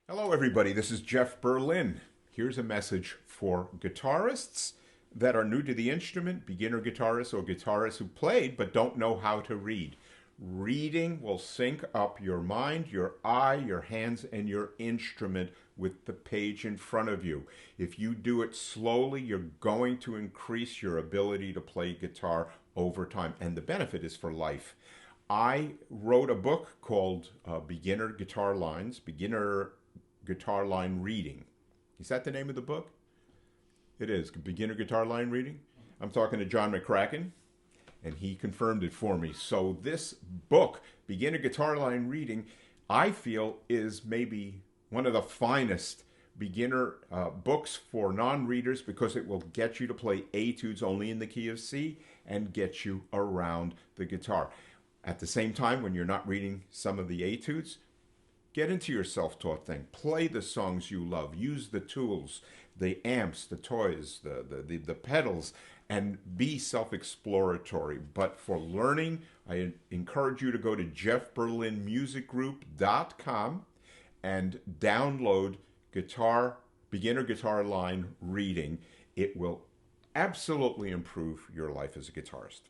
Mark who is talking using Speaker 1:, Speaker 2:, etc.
Speaker 1: Hello, everybody. This is Jeff Berlin. Here's a message for guitarists that are new to the instrument, beginner guitarists, or guitarists who played but don't know how to read. Reading will sync up your mind, your eye, your hands, and your instrument with the page in front of you. If you do it slowly, you're going to increase your ability to play guitar over time, and the benefit is for life. I wrote a book called Beginner Guitar Lines, Beginner Guitar Line Reading. Is that the name of the book? It is, Beginner Guitar Line Reading. I'm talking to John McCracken, and he confirmed it for me. So this book, Beginner Guitar Line Reading, I feel is maybe one of the finest beginner books for non-readers because it will get you to play etudes only in the key of C and get you around the guitar. At the same time, when you're not reading some of the etudes, get into your self-taught thing. Play the songs you love. Use the tools, the amps, the toys, the pedals, and be self-exploratory. But for learning, I encourage you to go to jeffberlinmusicgroup.com and download Beginner Guitar Line Reading. It will absolutely improve your life as a guitarist.